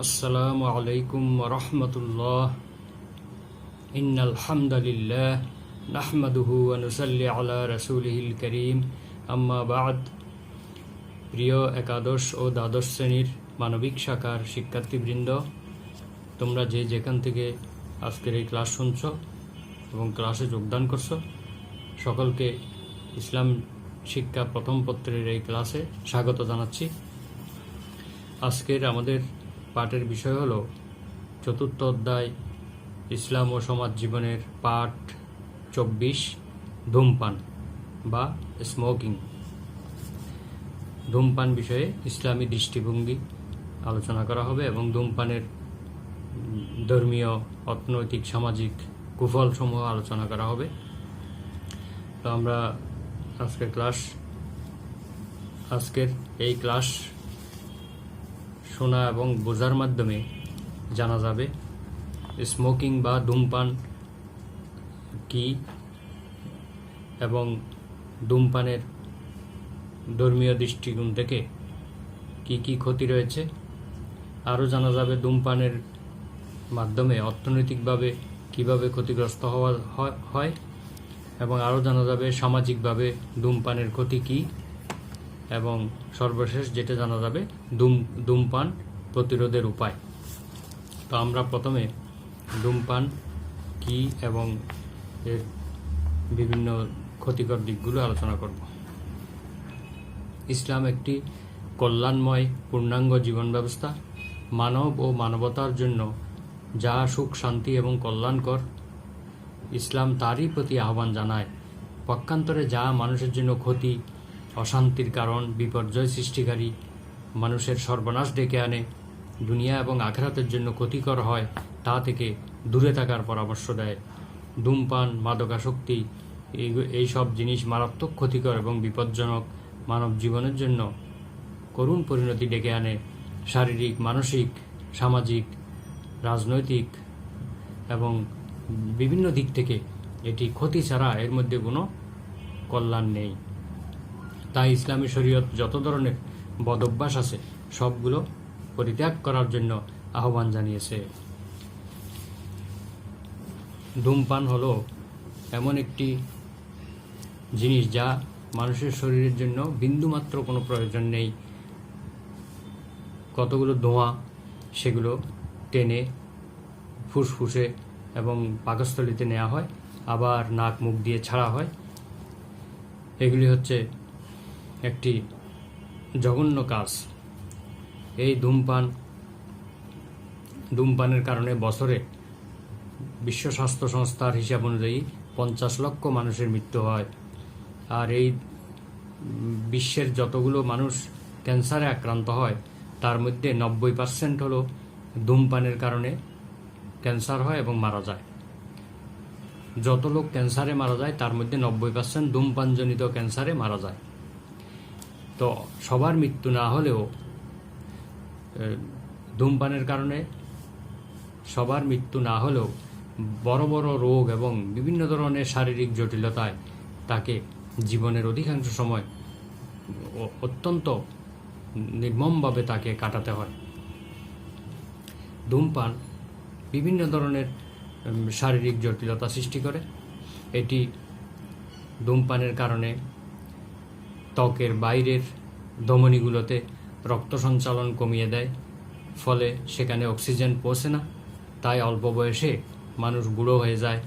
আসসালামু আলাইকুম ওয়া রাহমাতুল্লাহ। ইন্নাল হামদালিল্লাহ নাহমাদুহু ওয়া নুসাল্লি আলা রাসূলিহিল কারীম, আম্মা বা'দ। প্রিয় একাদশ ও দ্বাদশ শ্রেণীর মানবিক শাখার শিক্ষার্থীবৃন্দ, তোমরা যে যেখান থেকে আজকের এই ক্লাস শুনছ এবং ক্লাসে যোগদান করছো, সকলকে ইসলাম শিক্ষা প্রথম পত্রের এই ক্লাসে স্বাগত জানাচ্ছি। আজকের আমাদের পাঠের বিষয় হলো চতুর্থ অধ্যায় ইসলাম ও সমাজ জীবনের পাঠ 24, ধূমপান বা স্মোকিং। ধূমপান বিষয়ে ইসলামী দৃষ্টিভঙ্গি আলোচনা করা হবে এবং ধূমপানের ধর্মীয়, অর্থনৈতিক, সামাজিক কুফলসমূহ আলোচনা করা হবে। তো আমরা আজকের এই ক্লাস শোনা এবং বোঝার মাধ্যমে জানা যাবে স্মোকিং বা ধূমপান কি এবং ধূমপানের ধর্মীয় দৃষ্টিকোণ থেকে কি কি ক্ষতি রয়েছে। আরও জানা যাবে ধূমপানের মাধ্যমে অর্থনৈতিকভাবে কিভাবে ক্ষতিগ্রস্ত হয় এবং আরও জানা যাবে সামাজিকভাবে ধূমপানের ক্ষতি কি, এবং সর্বশেষ যেটা জানা যাবে ধূমপান প্রতিরোধের উপায়। তো আমরা প্রথমে ধূমপান কি এবং এর বিভিন্ন ক্ষতিকর দিকগুলো আলোচনা করব। ইসলাম একটি কল্যাণময় পূর্ণাঙ্গ জীবন ব্যবস্থা। মানব ও মানবতার জন্য যা সুখ, শান্তি এবং কল্যাণকর, ইসলাম তারই প্রতি আহ্বান জানায়। পক্ষান্তরে যা মানুষের জন্য ক্ষতি, অশান্তির কারণ, বিপর্যয় সৃষ্টিকারী, মানুষের সর্বনাশ ডেকে আনে, দুনিয়া এবং আখিরাতের জন্য ক্ষতিকর হয়, তা থেকে দূরে থাকার পরামর্শ দেয়। ধূমপান, মাদকাসক্তি এই সব জিনিস মারাত্মক ক্ষতিকর এবং বিপজ্জনক, মানব জীবনের জন্য করুণ পরিণতি ডেকে আনে। শারীরিক, মানসিক, সামাজিক, রাজনৈতিক এবং বিভিন্ন দিক থেকে এটি ক্ষতি ছাড়া এর মধ্যে কোনো কল্যাণ নেই। তাই ইসলামী শরীয়ত যত ধরনের বদভ্যাস আছে সবগুলো পরিত্যাগ করার জন্য আহ্বান জানিয়েছে। ধূমপান হলো এমন একটি জিনিস যা মানুষের শরীরের জন্য বিন্দুমাত্র কোনো প্রয়োজন নেই। কতগুলো ধোঁয়া সেগুলো টেনে ফুসফুসে এবং পাকস্থলীতে নেওয়া হয়, আবার নাক মুখ দিয়ে ছাড়া হয়। এগুলি হচ্ছে একটি জঘন্য কাজ। এই ধূমপানের কারণে বছরে বিশ্ব স্বাস্থ্য সংস্থার হিসাব অনুযায়ী 50 লক্ষ মানুষের মৃত্যু হয়। আর এই বিশ্বের যতগুলো মানুষ ক্যান্সারে আক্রান্ত হয় তার মধ্যে 90% হলো ধূমপানের কারণে ক্যান্সার হয় এবং মারা যায়। যত লোক ক্যান্সারে মারা যায় তার মধ্যে 90% ধূমপানজনিত ক্যান্সারে মারা যায়। তো সবার মৃত্যু না হলেও ধূমপানের কারণে সবার মৃত্যু না হলেও বড় বড় রোগ এবং বিভিন্ন ধরনের শারীরিক জটিলতায় তাকে জীবনের অধিকাংশ সময় অত্যন্ত নির্মমভাবে তাকে কাটাতে হয়। ধূমপান বিভিন্ন ধরনের শারীরিক জটিলতা সৃষ্টি করে। এটি ধূমপানের কারণে ত্বকের বাইরের ধমনীগুলোতে রক্ত সঞ্চালন কমিয়ে দেয়, ফলে সেখানে অক্সিজেন পৌঁছে না। তাই অল্প বয়সে মানুষ বুড়ো হয়ে যায়।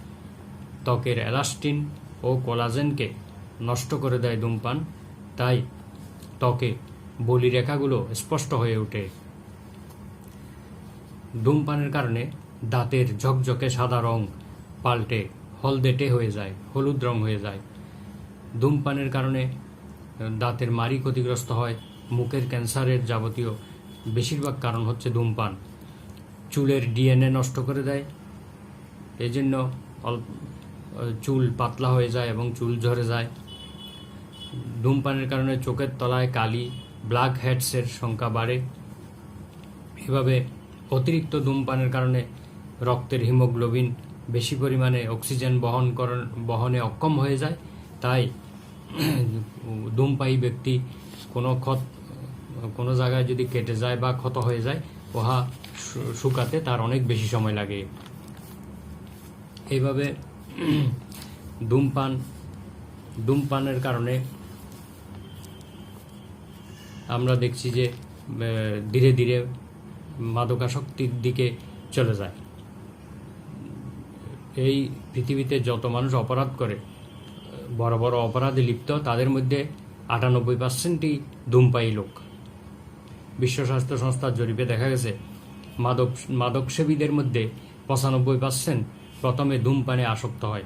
ত্বকের এলাস্টিন ও কোলাজেনকে নষ্ট করে দেয় ধূমপান, তাই ত্বকে বলিরেখাগুলো স্পষ্ট হয়ে ওঠে। ধূমপানের কারণে দাঁতের ঝকঝকে সাদা রং পাল্টে হলদেটে হয়ে যায়, হলুদ রং হয়ে যায়। ধূমপানের কারণে দাঁতের মাড়ি ক্ষতিগ্রস্ত হয়। মুখের ক্যান্সারের যাবতীয় বেশিরভাগ কারণ হচ্ছে ধূমপান। চুলের ডিএনএ নষ্ট করে দেয়, এই জন্য চুল পাতলা হয়ে যায় এবং চুল ঝরে যায়। ধূমপানের কারণে চোখের তলায় কালি, ব্ল্যাক হেডসের সংখ্যা বাড়ে। এভাবে অতিরিক্ত ধূমপানের কারণে রক্তের হিমোগ্লোবিন বেশি পরিমাণে অক্সিজেন বহনে অক্ষম হয়ে যায়। তাই ধূমপায়ী ব্যক্তি কোনো জায়গায় যদি কেটে যায় বা ক্ষত হয়ে যায়, উহা শুকাতে তার অনেক বেশি সময় লাগে। এইভাবে ধূমপানের কারণে আমরা দেখছি যে ধীরে ধীরে মাদকাসক্তির দিকে চলে যায়। এই পৃথিবীতে যত মানুষ অপরাধ করে, বড় বড় অপরাধে লিপ্ত, তাদের মধ্যে 98%ই ধূমপায়ী লোক। বিশ্ব স্বাস্থ্য সংস্থার জরিপে দেখা গেছে মাদকসেবীদের মধ্যে 95% প্রথমে ধূমপানে আসক্ত হয়।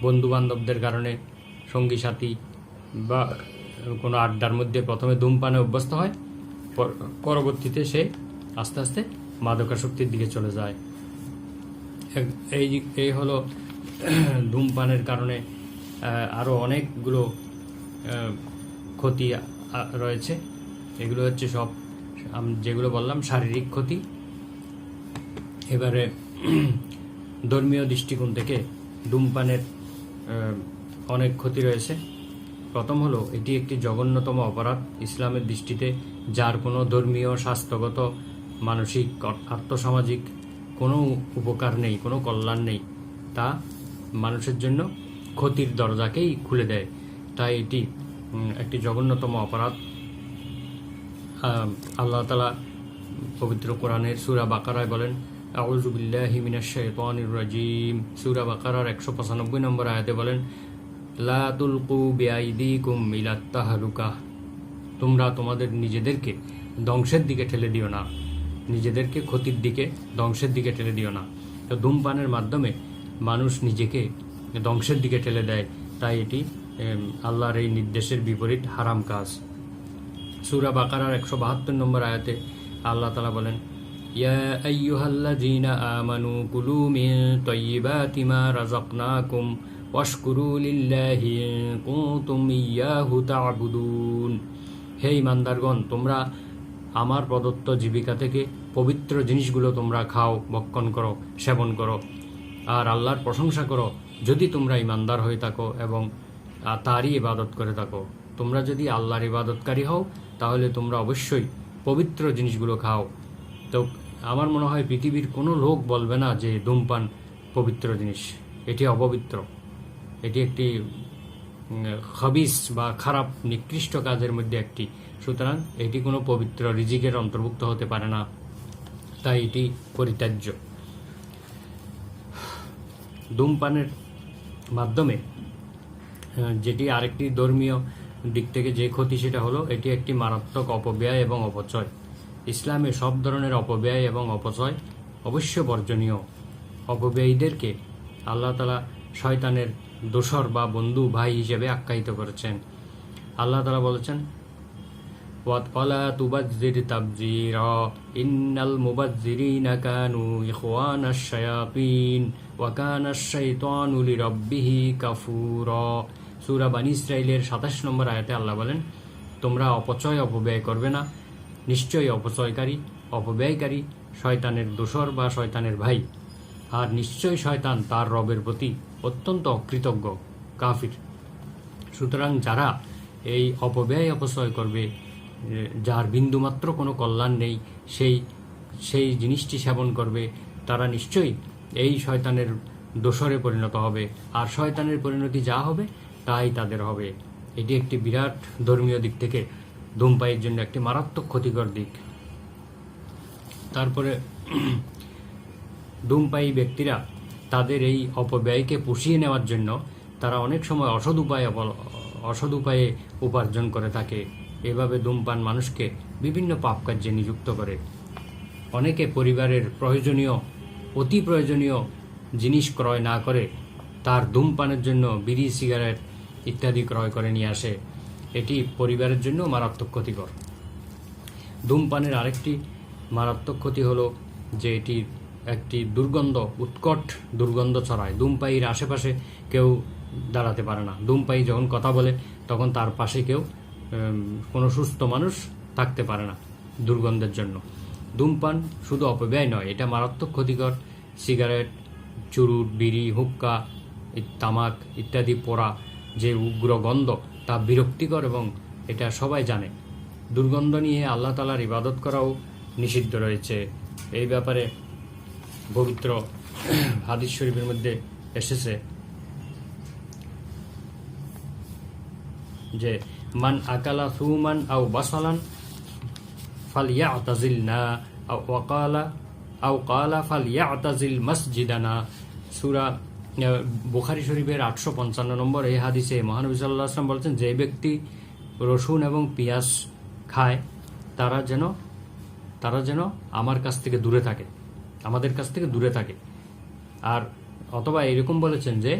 বন্ধু বান্ধবদের কারণে, সঙ্গী সাথী বা কোনো আড্ডার মধ্যে প্রথমে ধূমপানে অভ্যস্ত হয়, পরবর্তীতে সে আস্তে আস্তে মাদকাসক্তির দিকে চলে যায়। এই হলো ধূমপানের কারণে আরও অনেকগুলো ক্ষতি রয়েছে। এগুলো হচ্ছে সব যেগুলো বললাম শারীরিক ক্ষতি। এবারে ধর্মীয় দৃষ্টিকোণ থেকে ধূমপানের অনেক ক্ষতি রয়েছে। প্রথম হলো, এটি একটি জঘন্যতম অপরাধ ইসলামের দৃষ্টিতে, যার কোনো ধর্মীয়, স্বাস্থ্যগত, মানসিক, আর্থসামাজিক কোনো উপকার নেই, কোনো কল্যাণ নেই। তা মানুষের জন্য ক্ষতির দরজাকেই খুলে দেয়। তাই এটি একটি জঘন্যতম অপরাধ। আল্লাহ তাআলা পবিত্র কোরআনের সূরা বাকারায় বলেন, আউযু বিল্লাহি মিনাশ শাইতানির রাজিম। সূরা বাকারার 195 নম্বর আয়াতে বলেন, লা তুলকু বিআইদিকুম ইলাত তাহলুকা। তোমরা তোমাদের নিজেদেরকে ধ্বংসের দিকে ঠেলে দিও না, নিজেদেরকে ক্ষতির দিকে, ধ্বংসের দিকে ঠেলে দিও না। তো ধূমপানের মাধ্যমে মানুষ নিজেকে ধ্বংসের দিকে ঠেলে দেয়। তাই এটি আল্লাহর এই নির্দেশের বিপরীত হারাম কাজ। সূরা বাকারার 172 নম্বর আয়াতে আল্লাহ তাআলা বলেন, ইয়া আইয়ুহাল্লাযীনা আমানু কুলু মিন তাইয়্যিবাতি মা রাযাকনাকুম ওয়াশকুরু লিল্লাহি ইন কুনতুম ইয়্যাহু তা'বুদুন। হে ঈমানদারগণ, তোমরা আমার প্রদত্ত জীবিকা থেকে পবিত্র জিনিসগুলো তোমরা খাও, ভক্ষণ করো, সেবন করো, আর আল্লাহর প্রশংসা করো যদি তোমরা ঈমানদার হয়ে থাকো এবং তারই ইবাদত করে থাকো। তোমরা যদি আল্লাহর ইবাদতকারী হও তাহলে তোমরা অবশ্যই পবিত্র জিনিসগুলো খাও। তো আমার মনে হয় পৃথিবীর কোনো লোক বলবে না যে ধূমপান পবিত্র জিনিস। এটি অপবিত্র, এটি একটি খবিস বা খারাপ, নিকৃষ্ট কাজের মধ্যে একটি। সুতরাং এটি কোনো পবিত্র রিজিকের অন্তর্ভুক্ত হতে পারে না, তাই এটি পরিত্যাজ্য। ধূমপানের মাধ্যমে যেটি আরেকটি ধর্মীয় দিক থেকে যে ক্ষতি, সেটা হলো এটি একটি মারাত্মক অপব্যয় এবং অপচয়। ইসলামে সব ধরনের অপব্যয় এবং অপচয় অবশ্য বর্জনীয়। অপব্যয়ীদেরকে আল্লাহ তাআলা শয়তানের দোসর বা বন্ধু, ভাই হিসেবে আখ্যায়িত করেছেন। আল্লাহ তাআলা বলেছেন, ওয়ালা তুবাজ্জির তাবজিরা ইন্নাল মুবাজ্জিরিনা কানু ইখওয়ানাশ শায়াতিন ওয়া কানাশ শাইতানু লিরাব্বিহি কাফুরা। সূরা বনী ইসরাঈলের 27 নম্বর আয়াতে আল্লাহ বলেন, তোমরা অপব্যয় করবে না, নিশ্চয়ই অপব্যয়কারী শয়তানের দোসর বা শয়তানের ভাই, আর নিশ্চয়ই শয়তান তার রবের প্রতি অত্যন্ত অকৃতজ্ঞ, কাফির। সুতরাং যারা এই অপচয় করবে, যার বিন্দুমাত্র কোনো কল্যাণ নেই, সেই জিনিসটি সেবন করবে, তারা নিশ্চয়ই এই শয়তানের দোসরে পরিণত হবে, আর শয়তানের পরিণতি যা হবে তাই তাদের হবে। এটি একটি বিরাট ধর্মীয় দিক থেকে ধূমপায়ীর জন্য একটি মারাত্মক ক্ষতিকর দিক। তারপরে ধূমপায়ী ব্যক্তিরা তাদের এই অপব্যয়কে পুষিয়ে নেওয়ার জন্য তারা অনেক সময় অসৎ উপায়ে উপার্জন করে থাকে। এভাবে ধূমপান মানুষকে বিভিন্ন পাপ কার্যে নিযুক্ত করে। অনেকে পরিবারের অতি প্রয়োজনীয় জিনিস ক্রয় না করে তার ধূমপানের জন্য বিড়ি, সিগারেট ইত্যাদি ক্রয় করে নিয়ে আসে। এটি পরিবারের জন্য মারাত্মক ক্ষতিকর। ধূমপানের আরেকটি মারাত্মক ক্ষতি হলো যে এটি একটি উৎকট দুর্গন্ধ ছড়ায়। ধূমপায়ীর আশেপাশে কেউ দাঁড়াতে পারে না। ধূমপায়ী যখন কথা বলে তখন তার পাশে কোনো সুস্থ মানুষ থাকতে পারে না দুর্গন্ধের জন্য। ধূমপান শুধু অপব্যয় নয়, এটা মারাত্মক ক্ষতিকর। সিগারেট, চুরুট, বিড়ি, হুক্কা, তামাক ইত্যাদি পোড়া যে উগ্র গন্ধ, তা বিরক্তিকর এবং এটা সবাই জানে। দুর্গন্ধ নিয়ে আল্লাহ তাআলার ইবাদত করাও নিষিদ্ধ রয়েছে। এই ব্যাপারে পবিত্র হাদিস শরীফের মধ্যে এসেছে যে মান আকালা সুমান আও বাসালান ফালিয়াতাজিলনা আও কালা ফালিয়াতাজিল মসজিদানা। সূরা বুখারী শরীফের 855 নম্বর এই হাদিসে মহানবী সাল্লাল্লাহু আলাইহি ওয়াসাল্লাম বলেছেন, যে ব্যক্তি রসুন এবং পেঁয়াজ খায় তারা যেন আমার কাছ থেকে দূরে থাকে, আমাদের কাছ থেকে দূরে থাকে। আর অথবা এরকম বলেছেন যে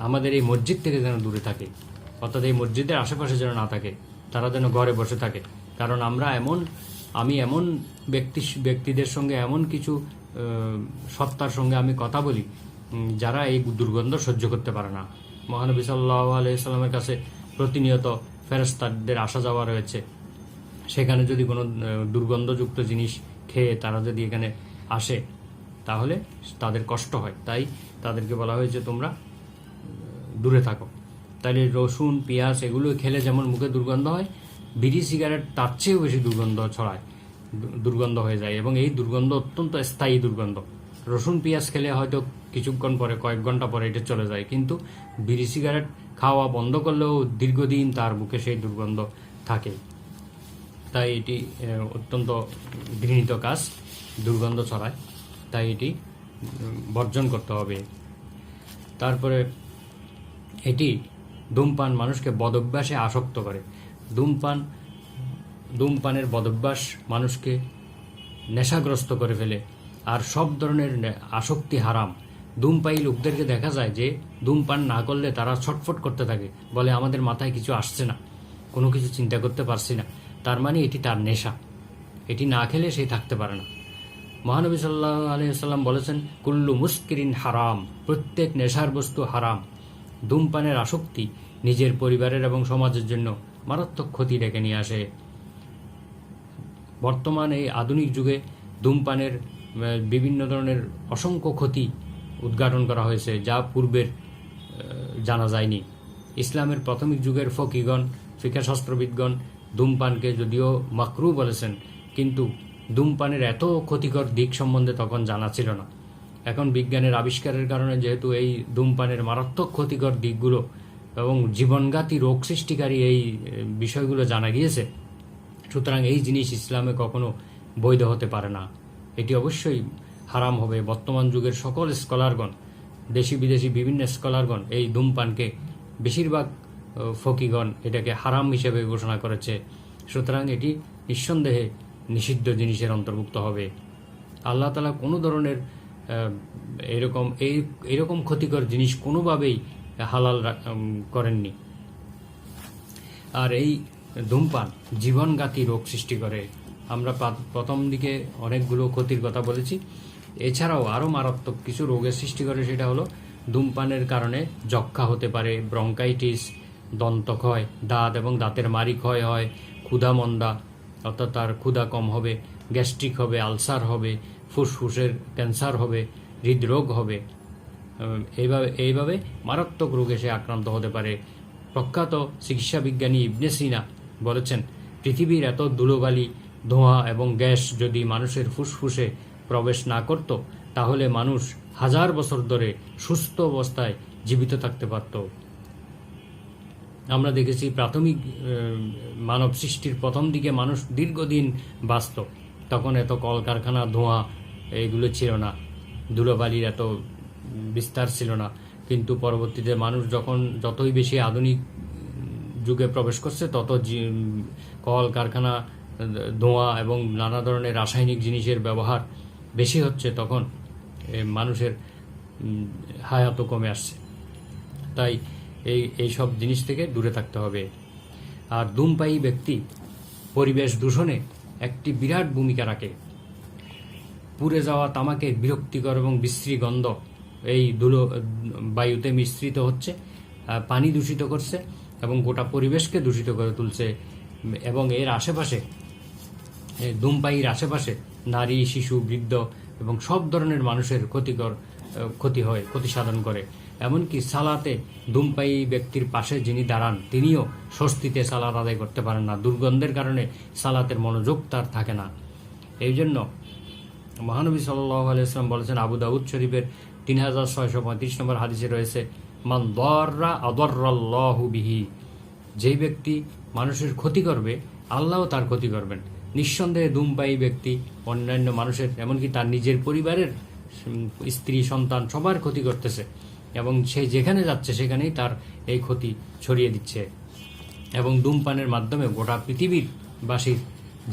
আমাদের এই মসজিদ থেকে যেন দূরে থাকে, অর্থাৎ এই মসজিদের আশেপাশে যেন না থাকে, তারা যেন ঘরে বসে থাকে। কারণ আমি এমন ব্যক্তিদের সঙ্গে এমন কিছু সত্তার সঙ্গে আমি কথা বলি যারা এই দুর্গন্ধ সহ্য করতে পারে না। মহানবী সাল্লাল্লাহু আলাইহি সাল্লামের কাছে প্রতিনিয়ত ফেরেশতাদের আসা যাওয়া রয়েছে, সেখানে যদি কোনো দুর্গন্ধযুক্ত জিনিস খেয়ে তারা যদি এখানে আসে তাহলে তাদের কষ্ট হয়, তাই তাদেরকে বলা হয়েছে তোমরা দূরে থাকো। তাহলে রসুন পেঁয়াজ এগুলো খেলে যেমন মুখে দুর্গন্ধ হয়, বিড়ি সিগারেট তার চেয়েও বেশি দুর্গন্ধ ছড়ায়, দুর্গন্ধ হয়ে যায়, এবং এই দুর্গন্ধ অত্যন্ত স্থায়ী দুর্গন্ধ। রসুন পেঁয়াজ খেলে হয়তো কিছুক্ষণ পরে, কয়েক ঘন্টা পরে এটা চলে যায়, কিন্তু বিড়ি সিগারেট খাওয়া বন্ধ করলেও দীর্ঘদিন তার মুখে সেই দুর্গন্ধ থাকে। তাই এটি অত্যন্ত ঘৃণিত কাজ, দুর্গন্ধ ছড়ায়, তাই এটি বর্জন করতে হবে। তারপরে এটি ধূমপান মানুষকে বদভ্যাসে আসক্ত করে। ধূমপানের বদভ্যাস মানুষকে নেশাগ্রস্ত করে ফেলে, আর সব ধরনের আসক্তি হারাম। ধূমপায়ী লোকদেরকে দেখা যায় যে ধূমপান না করলে তারা ছটফট করতে থাকে, বলে আমাদের মাথায় কিছু আসছে না, কোনো কিছু চিন্তা করতে পারছি না। তার মানে এটি তার নেশা, এটি না খেলে সে থাকতে পারে না। মহানবী সাল্লাল্লাহু আলাইহি ওয়াসাল্লাম বলেছেন, কুল্লু মুস্কিরিন হারাম, প্রত্যেক নেশার বস্তু হারাম। ধূমপানের আসক্তি নিজের পরিবারের এবং সমাজের জন্য মারাত্মক ক্ষতি ডেকে নিয়ে আসে। বর্তমান এই আধুনিক যুগে ধূমপানের বিভিন্ন ধরনের অসংখ্য ক্ষতি উদ্ঘাটন করা হয়েছে, যা পূর্বের জানা যায়নি। ইসলামের প্রাথমিক যুগের ফকিগণ, ফিকহশাস্ত্রবিদগণ ধূমপানকে যদিও মাকরু বলেছেন, কিন্তু ধূমপানের এত ক্ষতিকর দিক সম্বন্ধে তখন জানা ছিল না। এখন বিজ্ঞানের আবিষ্কারের কারণে যেহেতু এই ধূমপানের মারাত্মক ক্ষতিকর দিকগুলো এবং জীবনঘাতী রোগ সৃষ্টিকারী এই বিষয়গুলো জানা গিয়েছে, সুতরাং এই জিনিস ইসলামে কখনো বৈধ হতে পারে না, এটি অবশ্যই হারাম হবে। বর্তমান যুগের সকল স্কলারগণ, দেশি বিদেশি বিভিন্ন স্কলারগণ এই ধূমপানকে, বেশিরভাগ ফকিগণ এটাকে হারাম হিসেবে ঘোষণা করেছে। সুতরাং এটি নিঃসন্দেহে নিষিদ্ধ জিনিসের অন্তর্ভুক্ত হবে। আল্লাহ তাআলা কোনো ধরনের এরকম ক্ষতিকর জিনিস কোনোভাবেই হালাল করেননি। আর এই ধূমপান জীবনঘাতী রোগ সৃষ্টি করে। আমরা প্রথম দিকে অনেকগুলো ক্ষতির কথা বলেছি, এছাড়াও আরও মারাত্মক কিছু রোগের সৃষ্টি করে। সেটা হলো ধূমপানের কারণে যক্ষ্মা হতে পারে, ব্রঙ্কাইটিস, দন্তক্ষয়, দাঁত এবং দাঁতের মাড়ি ক্ষয় হয়, ক্ষুধামন্দা অর্থাৎ তার ক্ষুধা কম হবে, গ্যাস্ট্রিক হবে, আলসার হবে, ফুসফুসের ক্যান্সার হবে, হৃদরোগ হবে। এইভাবে মারাত্মক রোগে সে আক্রান্ত হতে পারে। প্রখ্যাত চিকিৎসা বিজ্ঞানী ইবনে সিনা বলেছেন, পৃথিবীর এত ধুলোবালি, ধোঁয়া এবং গ্যাস যদি মানুষের ফুসফুসে প্রবেশ না করত, তাহলে মানুষ 1000 বছর ধরে সুস্থ অবস্থায় জীবিত থাকতে পারত। আমরা দেখেছি প্রাথমিক মানব সৃষ্টির প্রথম দিকে মানুষ দীর্ঘদিন বাঁচত, তখন এত কলকারখানা, ধোঁয়া এগুলো ছিল না, ধুলোবালির এত বিস্তার ছিল না। কিন্তু পরবর্তীতে মানুষ যতই বেশি আধুনিক যুগে প্রবেশ করছে, তত কলকারখানা, ধোঁয়া এবং নানা ধরনের রাসায়নিক জিনিসের ব্যবহার বেশি হচ্ছে, তখন মানুষের হায়াতও কমে আসছে। তাই এই সব জিনিস থেকে দূরে থাকতে হবে। আর ধূমপায়ী ব্যক্তি পরিবেশ দূষণে একটি বিরাট ভূমিকা রাখে। পুড়ে যাওয়া তামাকের বিরক্তিকর এবং বিশ্রী গন্ধ এই ধুলো বায়ুতে মিশ্রিত হচ্ছে, পানি দূষিত করছে এবং গোটা পরিবেশকে দূষিত করে তুলছে। এবং এর আশেপাশে, ধূমপায়ীর আশেপাশে নারী, শিশু, বৃদ্ধ এবং সব ধরনের মানুষের ক্ষতি সাধন করে। এমনকি সালাতে ধূমপায়ী ব্যক্তির পাশে যিনি দাঁড়ান, তিনিও স্বস্তিতে সালাত আদায় করতে পারেন না, দুর্গন্ধের কারণে সালাতের মনোযোগ তার থাকে না। এই জন্য মহানবী সাল্লাল্লাহু আলাইহি ওয়াসাল্লাম বলেছেন, আবু দাউদ শরীফের 3635 নম্বর হাদিসে রয়েছে, মান দাররা আদাররাল্লাহু বিহি, যেই ব্যক্তি মানুষের ক্ষতি করবে আল্লাহও তার ক্ষতি করবেন। নিঃসন্দেহে ধূমপায়ী ব্যক্তি অন্যান্য মানুষের, এমনকি তার নিজের পরিবারের স্ত্রী সন্তান সবার ক্ষতি করতেছে, এবং সে যেখানে যাচ্ছে সেখানেই তার এই ক্ষতি ছড়িয়ে দিচ্ছে, এবং ধূমপানের মাধ্যমে গোটা পৃথিবীর বাসীর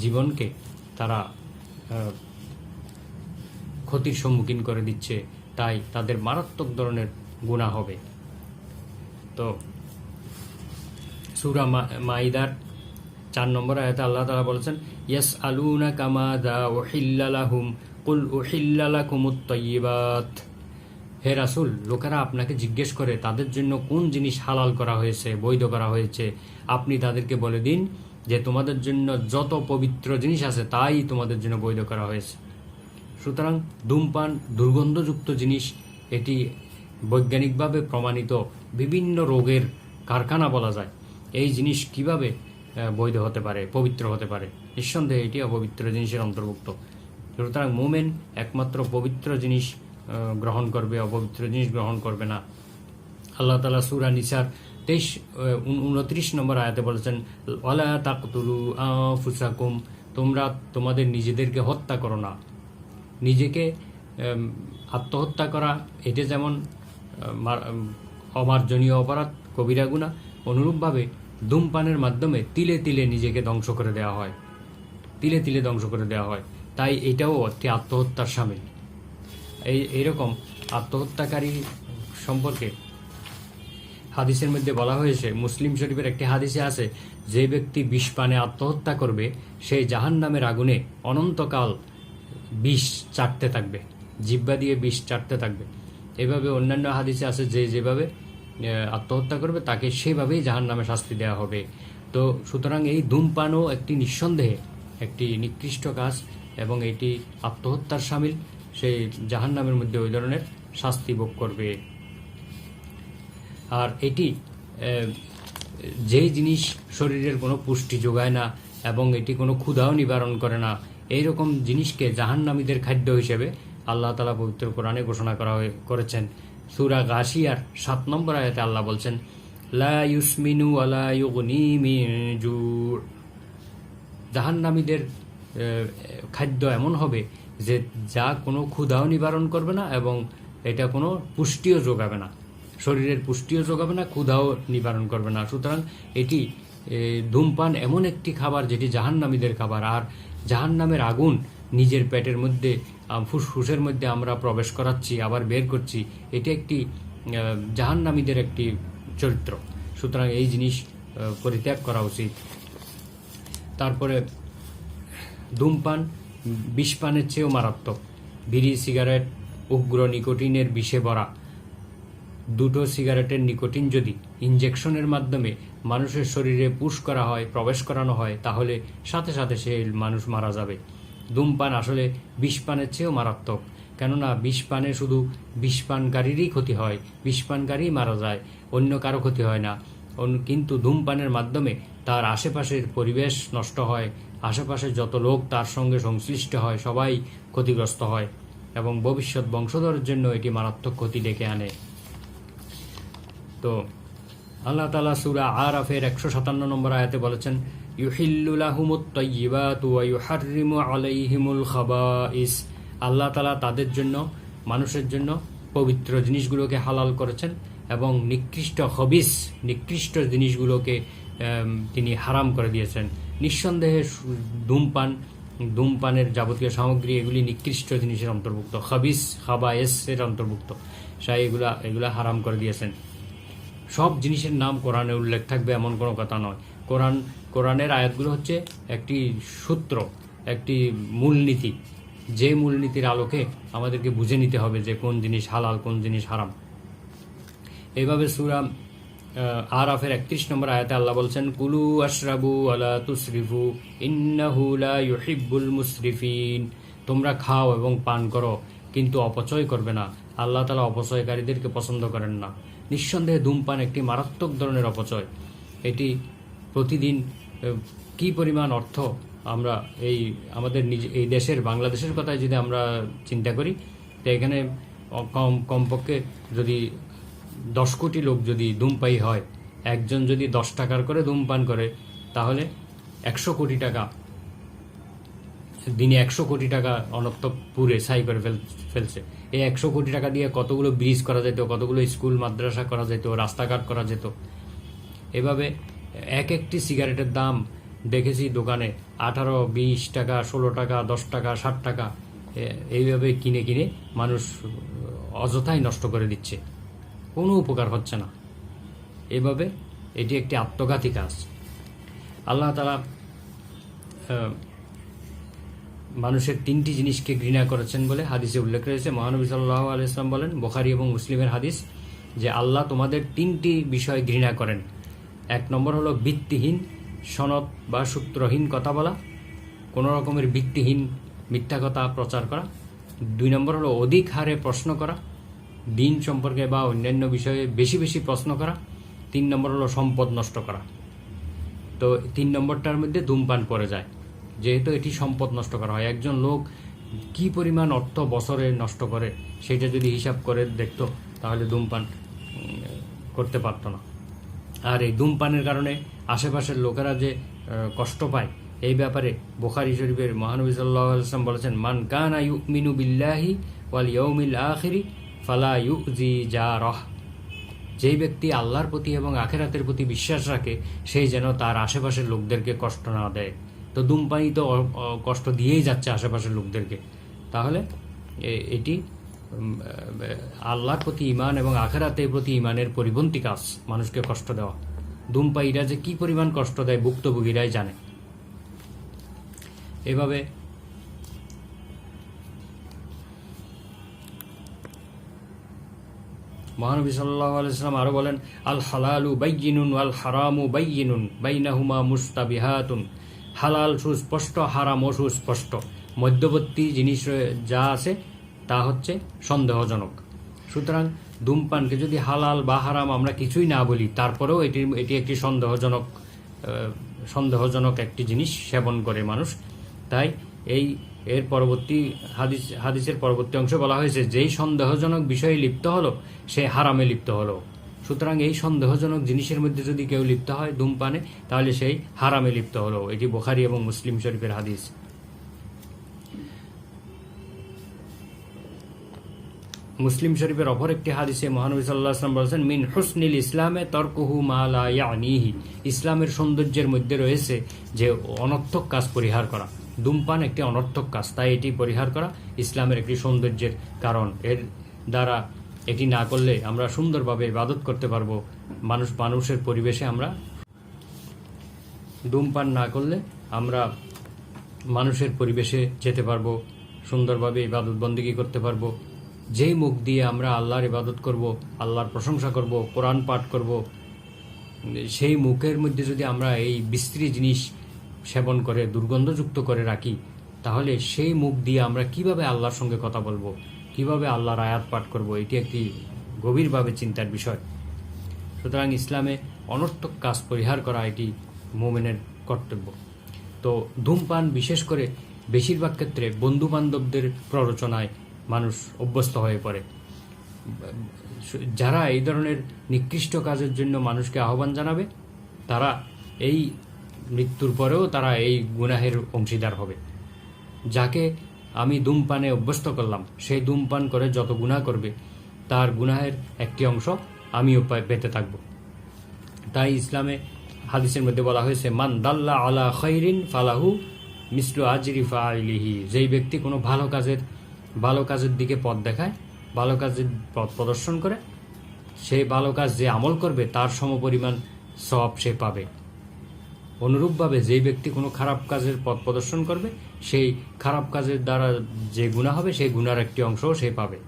জীবনকে তারা ক্ষতির সম্মুখীন করে দিচ্ছে। তাই তাদের মারাত্মক ধরনের গুনাহ হবে। তো সূরা মাইদার 4 নম্বর আয়াতে আল্লাহ তাআলা বলেছেন, ইয়াসআলুনাকা মাযা উহিল্লা লাহুম কুল উহিল্লা লাকুমুত তাইয়্যিবাত। হে রাসূল, লোকেরা আপনাকে জিজ্ঞেস করে তাদের জন্য কোন জিনিস হালাল করা হয়েছে, বৈধ করা হয়েছে। আপনি তাদেরকে বলে দিন যে তোমাদের জন্য যত পবিত্র জিনিস আছে তাই তোমাদের জন্য বৈধ করা হয়েছে। সুতরাং ধূমপান দুর্গন্ধযুক্ত জিনিস, এটি বৈজ্ঞানিকভাবে প্রমাণিত বিভিন্ন রোগের কারখানা বলা যায়। এই জিনিস কিভাবে বৈধ হতে পারে, পবিত্র হতে পারে? নিঃসন্দেহে এটি অপবিত্র জিনিসের অন্তর্ভুক্ত। সুতরাং মোমেন একমাত্র পবিত্র জিনিস গ্রহণ করবে, অপবিত্র জিনিস গ্রহণ করবে না। আল্লাহ তাআলা সূরা নিসার 29 নম্বর আয়াতে বলেছেন, ওয়ালা তাকতুলু আনফুসাকুম, তোমরা তোমাদের নিজেদেরকে হত্যা করো না। নিজেকে আত্মহত্যা করা এটা যেমন অমার্জনীয় অপরাধ, কবিরা গুনাহ, অনুরূপভাবে ধূমপানের মাধ্যমে তিলে তিলে নিজেকে ধ্বংস করে দেওয়া হয়, তিলে তিলে ধ্বংস করে দেওয়া হয়। তাই এটাও একটি আত্মহত্যার শামিল। এইরকম আত্মহত্যাকারী সম্পর্কে হাদিসের মধ্যে বলা হয়েছে, মুসলিম শরীফের একটি হাদিসে আছে, যে ব্যক্তি বিষ পানে আত্মহত্যা করবে সে জাহান্নামের আগুনে অনন্তকাল বিষ চাটতে থাকবে, জিহ্বা দিয়ে বিষ চাটতে থাকবে। এভাবে অন্যান্য হাদিসে আছে, যে যেভাবে আত্মহত্যা করবে তাকে সেভাবেই জাহান্নামে শাস্তি দেওয়া হবে। তো সুতরাং এই ধূমপানও একটি নিঃসন্দেহে একটি নিকৃষ্ট কাজ, এবং এটি আত্মহত্যার শামিল। সেই জাহান্নামের মধ্যে ওই ধরনের শাস্তি ভোগ করবে। আর এটি যেই জিনিস শরীরের কোনো পুষ্টি যোগায় না এবং এটি কোনো ক্ষুধাও নিবারণ করে না, এইরকম জিনিসকে জাহান্নামীদের খাদ্য হিসেবে আল্লাহ তাআলা পবিত্র কোরআনে ঘোষণা করেছেন। সূরা গাশিয়ার 7 নম্বর আয়াতে আল্লাহ বলছেন, লা ইউসমিনু ওয়ালা ইউগনি মিন জু। জাহান্নামীদের খাদ্য এমন হবে যে যা কোনো ক্ষুধাও নিবারণ করবে না, এবং এটা কোনো পুষ্টিও যোগাবে না, শরীরের পুষ্টিও যোগাবে না, ক্ষুধাও নিবারণ করবে না। সুতরাং এটি ধূমপান এমন একটি খাবার যেটি জাহান্নামীদের খাবার। আর জাহান্নামের আগুন নিজের পেটের মধ্যে, ফুসফুসের মধ্যে আমরা প্রবেশ করাচ্ছি, আবার বের করছি, এটি একটি জাহান্নামীদের একটি চরিত্র। সুতরাং এই জিনিস পরিত্যাগ করা উচিত। তারপরে ধূমপান বিষপানের চেয়েও মারাত্মক। বিড়ি, সিগারেট উগ্র নিকোটিনের বিষে ভরা। দুটো সিগারেটের নিকোটিন যদি ইনজেকশনের মাধ্যমে মানুষের শরীরে পুশ করা হয়, প্রবেশ করানো হয়, তাহলে সাথে সাথে সেই মানুষ মারা যাবে। ধূমপান আসলে বিষপানের চেয়েও মারাত্মক, কেননা বিষপানে শুধু বিষপানকারীরই ক্ষতি হয়, বিষপানকারী মারা যায়, অন্য কারো ক্ষতি হয় না। কিন্তু ধূমপানের মাধ্যমে তার আশেপাশের পরিবেশ নষ্ট হয়, আশেপাশে যত লোক তার সঙ্গে সংশ্লিষ্ট হয় সবাই ক্ষতিগ্রস্ত হয়, এবং ভবিষ্যৎ বংশধরের জন্য এটি মারাত্মক ক্ষতি ডেকে আনে। তো আল্লাহ তাআলা সূরা আরাফের 157 নম্বর আয়াতে বলেছেন, ইউহিল্লু লাহুমুত তাইয়্যিবাতু ওয়া ইউহাররিমু আলাইহিমুল খাবাইস। আল্লাহ তাআলা তাদের জন্য, মানুষের জন্য পবিত্র জিনিসগুলোকে হালাল করেছেন, এবং নিকৃষ্ট জিনিসগুলোকে তিনি হারাম করে দিয়েছেন। নিঃসন্দেহে ধূমপানের যাবতীয় সামগ্রী এগুলি নিকৃষ্ট জিনিসের অন্তর্ভুক্ত, খাবায়েস এর অন্তর্ভুক্ত। এগুলা হারাম করে দিয়েছেন। সব জিনিসের নাম কোরআনে উল্লেখ থাকবে এমন কোনো কথা নয়। কোরআনের আয়াতগুলো হচ্ছে একটি সূত্র, একটি মূলনীতি, যে মূলনীতির আলোকে আমাদেরকে বুঝে নিতে হবে যে কোন জিনিস হালাল, কোন জিনিস হারাম। এইভাবে সূরা আরাফের 31 নম্বর আয়াতে আল্লাহ বলছেন, কুলু আশরাবু ওয়ালা তুসরিফু ইন্নাহু লা ইউহিব্বুল মুসরিফিন। তোমরা খাও এবং পান করো, কিন্তু অপচয় করবে না, আল্লাহ তাআলা অপচয়কারীদেরকে পছন্দ করেন না। নিঃসন্দেহে ধূমপান একটি মারাত্মক ধরনের অপচয়। এটি প্রতিদিন কি পরিমাণ অর্থ আমরা এই আমাদের এই দেশের বাংলাদেশের কথাই যদি আমরা চিন্তা করি, তো এখানে কমপক্ষে যদি 10 কোটি লোক যদি ধূমপায়ী হয়, একজন যদি 10 টাকার করে ধূমপান করে, তাহলে 100 কোটি টাকা, দিনে 100 কোটি টাকা অনর্থ পুরে ছাই করে ফেলছে। এই 100 কোটি টাকা দিয়ে কতগুলো ব্রিজ করা যেত, কতগুলো স্কুল মাদ্রাসা করা যেত, রাস্তাঘাট করা যেত। এভাবে একটি সিগারেটের দাম দেখেছি দোকানে 18, 20 টাকা, 16 টাকা, 10 টাকা, 60 টাকা, এইভাবে কিনে কিনে মানুষ অযথাই নষ্ট করে দিচ্ছে, কোনো উপকার হচ্ছে না। এভাবে এটি একটি আত্মঘাতী কাজ। আল্লাহ তাআলা মানুষের 3টি জিনিসকে ঘৃণা করেছেন বলে হাদিসে উল্লেখ রয়েছে। মহানবী সাল্লাল্লাহু আলাইহি ওয়াসাল্লাম বলেন, বুখারী এবং মুসলিমের হাদিস, যে আল্লাহ তোমাদের 3টি বিষয় ঘৃণা করেন। 1 নম্বর হলো ভিত্তিহীন সনদ বা সূত্রহীন কথা বলা, কোনো রকমের ভিত্তিহীন মিথ্যা কথা প্রচার করা। 2 নম্বর হলো অধিক হারে প্রশ্ন করা, দিন সম্পর্কে বা অন্যান্য বিষয়ে বেশি বেশি প্রশ্ন করা। 3 নম্বর হলো সম্পদ নষ্ট করা। তো 3 নম্বরটার মধ্যে ধূমপান পড়ে যায়, যেহেতু এটি সম্পদ নষ্ট করা হয়। একজন লোক কি পরিমাণ অর্থ বছরে নষ্ট করে সেটা যদি হিসাব করে দেখতো, তাহলে ধূমপান করতে পারতো না। আর এই ধূমপানের কারণে আশেপাশের লোকেরা যে কষ্ট পায়, এই ব্যাপারে বুখারী শরীফের মহানবী সাল্লাল্লাহু আলাইহি ওয়াসাল্লাম বলেছেন, মান কানা ইউমিনু বিল্লাহি ওয়াল ইয়াউমিল আখিরি ফালা ইউজি জারাহ। যেই ব্যক্তি আল্লাহর প্রতি এবং আখিরাতের প্রতি বিশ্বাস রাখে, সেই যেন তার আশেপাশের লোকদেরকে কষ্ট না দেয়। তো ধূমপানই তো কষ্ট দিয়েই যাচ্ছে আশেপাশের লোকদেরকে। তাহলে এটি আল্লাহর প্রতি ঈমান এবং আখিরাতের প্রতি ঈমানের পরিপন্থী কাজ, মানুষকে কষ্ট দেওয়া। ধূমপায়ীরা যে কি পরিমাণ কষ্ট দেয় ভুক্তভোগীরাই জানে। এভাবে মহানবী সাল্লাল্লাহু আলাইহি ওয়াসাল্লাম আরো বলেন, আল হালালু বাইয়িনুন ওয়াল হারামু বাইয়িনুন বাইনাহুমা মুস্তাবিহাতুন। হালাল সুস্পষ্ট, হারামও সুস্পষ্ট, মধ্যবর্তী জিনিস যা আছে তা হচ্ছে সন্দেহজনক। সুতরাং ধূমপানকে যদি হালাল বা হারাম আমরা কিছুই না বলি, তারপরেও এটি একটি সন্দেহজনক একটি জিনিস সেবন করে মানুষ। তাই এর পরবর্তী হাদিসের পরবর্তী অংশে বলা হয়েছে, যেই সন্দেহজনক বিষয়ে লিপ্ত হলো সে হারামে লিপ্ত হলো। সুতরাং এই সন্দেহজনক জিনিসের মধ্যে যদি কেউ লিপ্ত হয় ধূমপানে, তাহলে সেই হারামে লিপ্ত হলো। এটি বুখারী এবং মুসলিম শরীফের হাদিস। মুসলিম শরীফের অপর একটি হাদিসে মহানবী সাল্লাল্লাহু আলাইহি ওয়াসাল্লাম বলেছেন, মিন হুসনিল ইসলামে তরকুহু মা লা ইয়ানিহি। ইসলামের সৌন্দর্যের মধ্যে রয়েছে যে অনর্থক কাজ পরিহার করা। ধূমপান একটি অনর্থক কাজ, তাই এটি পরিহার করা ইসলামের একটি সৌন্দর্যের কারণ। এর দ্বারা এটি না করলে আমরা সুন্দরভাবে ইবাদত করতে পারবো। মানুষের পরিবেশে আমরা ধূমপান না করলে আমরা মানুষের পরিবেশে যেতে পারবো, সুন্দরভাবে ইবাদত বন্দেগী করতে পারবো। যেই মুখ দিয়ে আমরা আল্লাহর ইবাদত করব, আল্লাহর প্রশংসা করব, কোরআন পাঠ করব, সেই মুখের মধ্যে যদি আমরা এই বিশ্রী জিনিস সেবন করে দুর্গন্ধযুক্ত করে রাখি, তাহলে সেই মুখ দিয়ে আমরা কিভাবে আল্লাহর সঙ্গে কথা বলবো, কিভাবে আল্লাহর আয়াত পাঠ করব, এটি একটি গভীরভাবে চিন্তার বিষয়। সুতরাং ইসলামে অনর্থক কাজ পরিহার করা এটি মুমিনের কর্তব্য। তো ধূমপান বিশেষ করে বেশিরভাগ ক্ষেত্রে বন্ধু বান্ধবদের প্ররোচনায় মানুষ অভ্যস্ত হয়ে পড়ে। যারা এই ধরনের নিকৃষ্ট কাজের জন্য মানুষকে আহ্বান জানাবে, তারা এই মৃত্যুর পরেও তারা এই গুনাহের অংশীদার হবে। যাকে আমি ধূমপানে অভ্যস্ত করলাম, সেই ধূমপান করে যত গুনাহ করবে, তার গুনাহের একটি অংশ আমিও পেতে থাকব। তাই ইসলামে হাদিসের মধ্যে বলা হয়েছে, মান দাল্লা আলা খাইরিন ফালাহু মিসলু আজরি ফাইলিহি। যেই ব্যক্তি কোনো ভালো কাজের দিকে পথ দেখায়, ভালো কাজের পথ প্রদর্শন করে, সেই ভালো কাজ যে আমল করবে তার সমপরিমাণ সওয়াব সে পাবে। অনুরূপভাবে যেই ব্যক্তি কোনো খারাপ কাজের পথ প্রদর্শন করবে, সেই খারাপ কাজের দ্বারা যে গুনাহ হবে সেই গুনার একটি অংশও সে পাবে।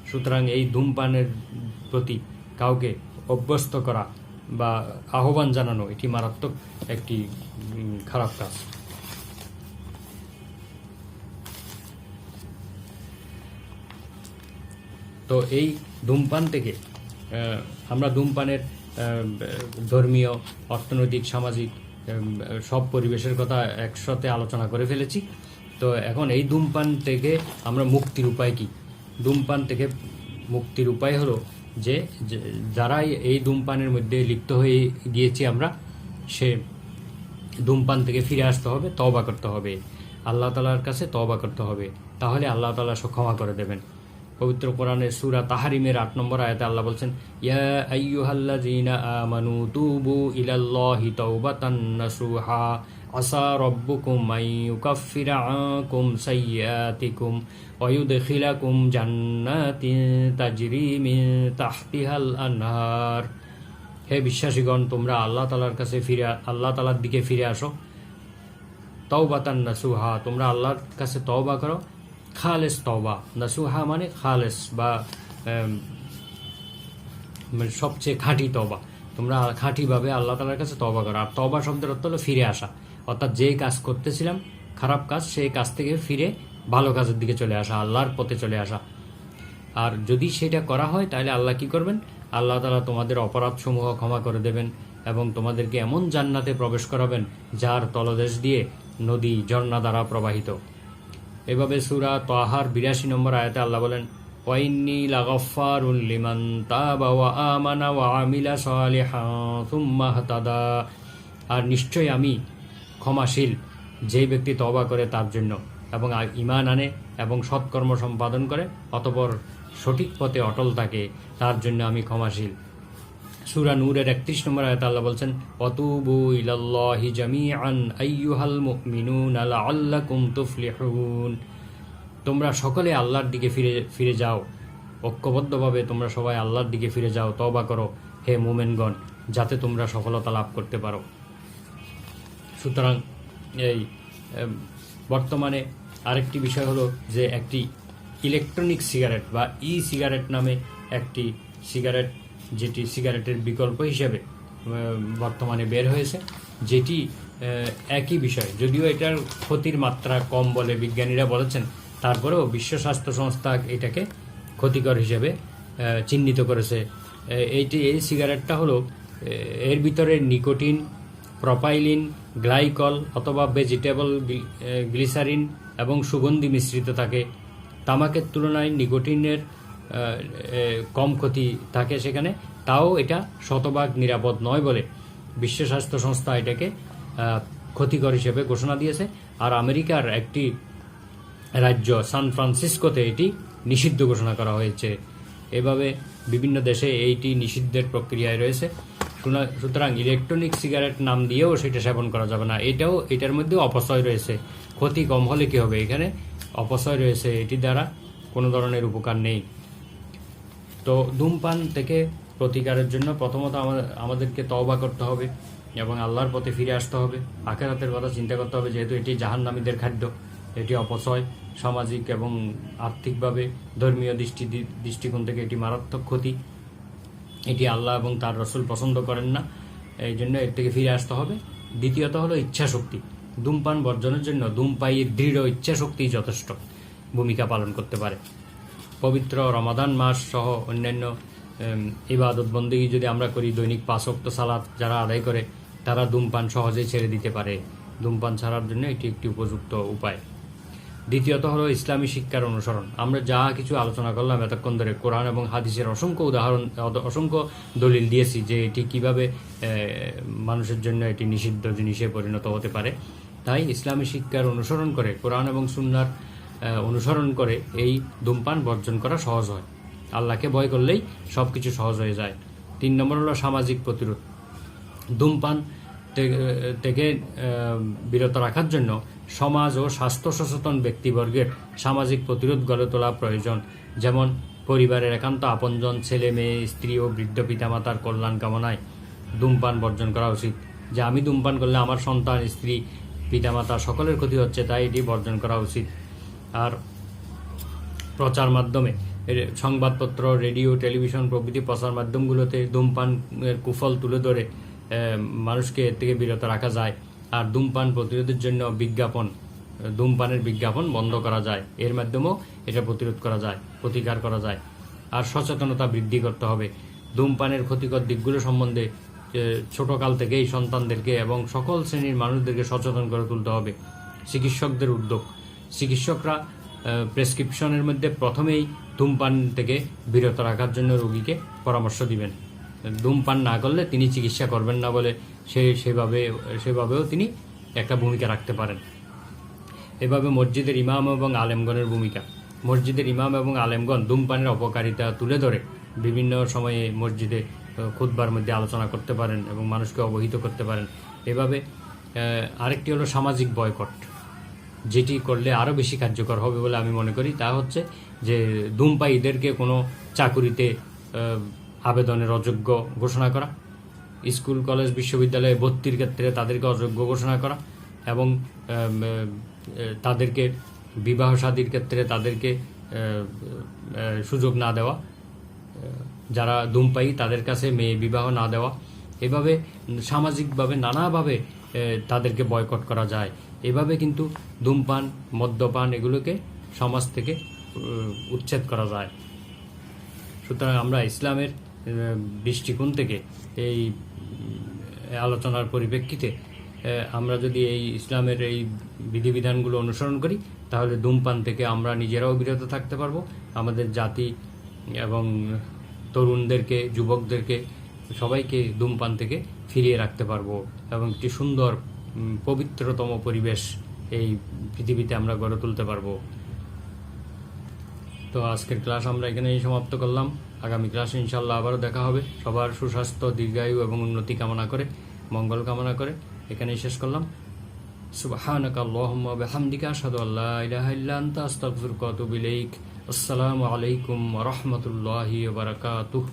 সুতরাং এই ধূমপানের প্রতি কাউকে অভ্যস্ত করা বা আহ্বান জানানো এটি মারাত্মক একটি খারাপ কাজ। তো এই ধূমপান থেকে আমরা ধূমপানের ধর্মীয়, অর্থনৈতিক, সামাজিক সব পরিবেশের কথা একসাথে আলোচনা করে ফেলেছি। তো এখন এই ধূমপান থেকে আমরা মুক্তির উপায় কি? ধূমপান থেকে মুক্তির উপায় হলো যে যারা এই ধূমপানের মধ্যে লিপ্ত হয়ে গিয়েছি আমরা, সে ধূমপান থেকে ফিরে আসতে হবে, তওবা করতে হবে, আল্লাহ তাআলার কাছে তওবা করতে হবে, তাহলে আল্লাহ তাআলা ক্ষমা করে দেবেন। পবিত্র কোরআনের সূরা তাহরিমের 8 নম্বর আয়াতে আল্লাহ বলছেন, ইয়া আইয়ুহাল্লাযীনা আমানু তুবু ইলাল্লাহি তাওবাতান নাসুহা আসা রাব্বুকুম আইয়ুকাফিরা আনকুম সাইয়্যাতিকুম ওয়া ইউদখিলাকুম জান্নাতিন তাজরি মিন তাহতিহাল আনহার। হে বিশ্বাসীগণ, তোমরা আল্লাহ তাআলার দিকে ফিরে আসো। তাওবাতান নাসুহা, তোমরা আল্লাহর কাছে তওবা করো, খালেস তওবা। নাসুহা মানে খালেস বা সবচেয়ে খাঁটি তওবা। তোমরা খাঁটিভাবে আল্লাহ তাআলার কাছে তওবা করো। আর তওবা শব্দের অর্থ হলো ফিরে আসা, অর্থাৎ যে কাজ করতেছিলাম খারাপ কাজ, সেই কাজ থেকে ফিরে ভালো কাজের দিকে চলে আসা, আল্লাহর পথে চলে আসা। আর যদি সেটা করা হয় তাহলে আল্লাহ কি করবেন? আল্লাহ তাআলা তোমাদের অপরাধসমূহ ক্ষমা করে দেবেন এবং তোমাদেরকে এমন জান্নাতে প্রবেশ করাবেন যার তলদেশ দিয়ে নদী ঝর্ণা দ্বারা প্রবাহিত। এভাবে সূরা তাহার 82 নম্বর আয়াতে আল্লাহ বলেন, ওয়াইন্নী লাগাফফারুল লিমান তাবা ওয়া আমানা ওয়া আমিলা সালিহান সুম্মা ইহতাদা। আর নিশ্চয়ই আমি ক্ষমাশীল যে ব্যক্তি তওবা করে তার জন্য, এবং ঈমান আনে এবং সৎকর্ম সম্পাদন করে, অতঃপর সঠিক পথে অটল থাকে, তার জন্য আমি ক্ষমাশীল। সূরা নূরের 31 নম্বর আয়াতে আল্লাহ বলছেন, ওয়াতুবু ইলাল্লাহি জামিআন আইয়ুহাল মুমিনুনা লাআল্লাকুম তুফলিহুন। তোমরা সকলে আল্লাহর দিকে ফিরে যাও, ঐক্যবদ্ধভাবে তোমরা সবাই আল্লাহর দিকে ফিরে যাও, তওবা করো হে মুমিনগণ, যাতে তোমরা সফলতা লাভ করতে পারো। সুতরাং এই বর্তমানে আরেকটি বিষয় হলো যে একটি ইলেকট্রনিক সিগারেট বা ই সিগারেট নামে একটি সিগারেট, যেটি সিগারেটের বিকল্প হিসেবে বর্তমানে বের হয়েছে, যেটি একই বিষয়, যদিও এটার ক্ষতির মাত্রা কম বলে বিজ্ঞানীরা বলেছেন, তারপরেও বিশ্ব স্বাস্থ্য সংস্থা এটাকে ক্ষতিকর হিসেবে চিহ্নিত করেছে। এই সিগারেটটা হলো, এর ভিতরে নিকোটিন, প্রোপাইলিন, গ্লাইকল অথবা ভেজিটেবল গ্লিসারিন এবং সুগন্ধি মিশ্রিত থাকে। তামাকের তুলনায় নিকোটিনের কম ক্ষতি থাকে সেখানে, তাও এটা শতভাগ নিরাপদ নয় বলে বিশ্ব স্বাস্থ্য সংস্থা এটাকে ক্ষতিকর হিসেবে ঘোষণা দিয়েছে। আর আমেরিকার একটি রাজ্য সান ফ্রান্সিসকোতে এটি নিষিদ্ধ ঘোষণা করা হয়েছে। এভাবে বিভিন্ন দেশে এইটি নিষিদ্ধের প্রক্রিয়ায় রয়েছে। সুতরাং ইলেকট্রনিক সিগারেট নাম দিয়েও সেটা সেবন করা যাবে না। এটার মধ্যে অপচয় রয়েছে। ক্ষতি কম হলে কি হবে? এখানে অপচয় রয়েছে, এটি দ্বারা কোনো ধরনের উপকার নেই। তো ধূমপান থেকে প্রতিকারের জন্য প্রথমত আমাদেরকে তওবা করতে হবে এবং আল্লাহর পথে ফিরে আসতে হবে। আখিরাতের কথা চিন্তা করতে হবে, যেহেতু এটি জাহান্নামীদের খাদ্য। এটি অপচয়, সামাজিক এবং আর্থিকভাবে ধর্মীয় দৃষ্টিকোণ থেকে এটি মারাত্মক ক্ষতি। এটি আল্লাহ এবং তার রসুল পছন্দ করেন না, এই জন্য এর থেকে ফিরে আসতে হবে। দ্বিতীয়ত হলো ইচ্ছাশক্তি। ধূমপান বর্জনের জন্য ধূমপায়ীর দৃঢ় ইচ্ছাশক্তি যথেষ্ট ভূমিকা পালন করতে পারে। পবিত্র রমাদান মাস সহ অন্যান্য ইবাদত বন্দেগী যদি আমরা করি, দৈনিক 5 ওয়াক্ত সালাত যারা আদায় করে, তারা ধূমপান সহজেই ছেড়ে দিতে পারে। ধূমপান ছাড়ার জন্য এটি একটি উপযুক্ত উপায়। দ্বিতীয়ত হলো ইসলামী শিক্ষার অনুসরণ। আমরা যা কিছু আলোচনা করলাম এতক্ষণ ধরে, কোরআন এবং হাদিসের অসংখ্য দলিল দিয়েছি যে এটি কিভাবে মানুষের জন্য এটি নিষিদ্ধ জিনিসে পরিণত হতে পারে। তাই ইসলামী শিক্ষার অনুসরণ করে, কোরআন এবং সুন্নাহর অনুসরণ করে এই ধূমপান বর্জন করা সহজ হয়। আল্লাহকে ভয় করলেই সব কিছু সহজ হয়ে যায়। 3 নম্বর হলো সামাজিক প্রতিরোধ। ধূমপান থেকে বিরত রাখার জন্য সমাজ ও স্বাস্থ্য সচেতন ব্যক্তিবর্গের সামাজিক প্রতিরোধ গড়ে তোলা প্রয়োজন। যেমন পরিবারের একান্ত আপনজন, ছেলে মেয়ে, স্ত্রী ও বৃদ্ধ পিতামাতার কল্যাণ কামনায় ধূমপান বর্জন করা উচিত। যে আমি ধূমপান করলে আমার সন্তান, স্ত্রী, পিতামাতা সকলের ক্ষতি হচ্ছে, তাই এটি বর্জন করা উচিত। আর প্রচার মাধ্যমে, সংবাদপত্র, রেডিও, টেলিভিশন প্রভৃতি প্রচার মাধ্যমগুলোতে ধূমপানের কুফল তুলে ধরে মানুষকে এর থেকে বিরত রাখা যায়। আর ধূমপান প্রতিরোধের জন্য ধূমপানের বিজ্ঞাপন বন্ধ করা যায়। এর মাধ্যমেও এটা প্রতিকার করা যায়। আর সচেতনতা বৃদ্ধি করতে হবে। ধূমপানের ক্ষতিকর দিকগুলো সম্বন্ধে ছোটকাল থেকেই সন্তানদেরকে এবং সকল শ্রেণীর মানুষদেরকে সচেতন করে তুলতে হবে। চিকিৎসকদের উদ্যোগ, চিকিৎসকরা প্রেসক্রিপশনের মধ্যে প্রথমেই ধূমপান থেকে বিরত রাখার জন্য রোগীকে পরামর্শ দিবেন। ধূমপান না করলে তিনি চিকিৎসা করবেন না বলে সেভাবেও তিনি একটা ভূমিকা রাখতে পারেন। এভাবে মসজিদের ইমাম এবং আলেমগণের ভূমিকা, মসজিদের ইমাম এবং আলেমগণ ধূমপানের অপকারিতা তুলে ধরে বিভিন্ন সময়ে মসজিদে খুতবার মধ্যে আলোচনা করতে পারেন এবং মানুষকে অবহিত করতে পারেন। এভাবে আরেকটি হলো সামাজিক বয়কট, যেটি করলে আরও বেশি কার্যকর হবে বলে আমি মনে করি। তা হচ্ছে যে ধূমপায়ীদেরকে কোনো চাকুরিতে আবেদনের অযোগ্য ঘোষণা করা, স্কুল কলেজ বিশ্ববিদ্যালয়ে ভর্তির ক্ষেত্রে তাদেরকে অযোগ্য ঘোষণা করা এবং তাদেরকে বিবাহ শাদীর ক্ষেত্রে তাদেরকে সুযোগ না দেওয়া, যারা ধূমপায়ী তাদের কাছে মেয়ে বিবাহ না দেওয়া। এভাবে সামাজিকভাবে নানাভাবে তাদেরকে বয়কট করা যায়। এভাবে কিন্তু ধূমপান, মদ্যপান এগুলোকে সমাজ থেকে উচ্ছেদ করা যায়। সুতরাং আমরা ইসলামের দৃষ্টিকোণ থেকে এই আলোচনার পরিপ্রেক্ষিতে আমরা যদি এই ইসলামের এই বিধিবিধানগুলো অনুসরণ করি তাহলে ধূমপান থেকে আমরা নিজেরাও বিরত থাকতে পারবো, আমাদের জাতি এবং তরুণদেরকে, যুবকদেরকে সবাইকে ধূমপান থেকে ফিরিয়ে রাখতে পারবো এবং একটি সুন্দর পবিত্রতম পরিবেশ এই পৃথিবীতে আমরা গড়ে তুলতে পারবো। তো আজকের ক্লাস আমরা এখানেই সমাপ্ত করলাম। আগামী ক্লাসে ইনশাল্লাহ আবারও দেখা হবে। সবার সুস্বাস্থ্য, দীর্ঘায়ু এবং উন্নতি কামনা করে, মঙ্গল কামনা করে এখানেই শেষ করলাম। সুবহানাকা আল্লাহুম্মা ওয়া বিহামদিকা আশহাদু আল্লা ইলাহা ইল্লা আনতা আস্তাগফিরুকা ওয়া আতুবু ইলাইক। আসসালামু আলাইকুম ওয়া রাহমাতুল্লাহি ওয়া বারাকাতুহু।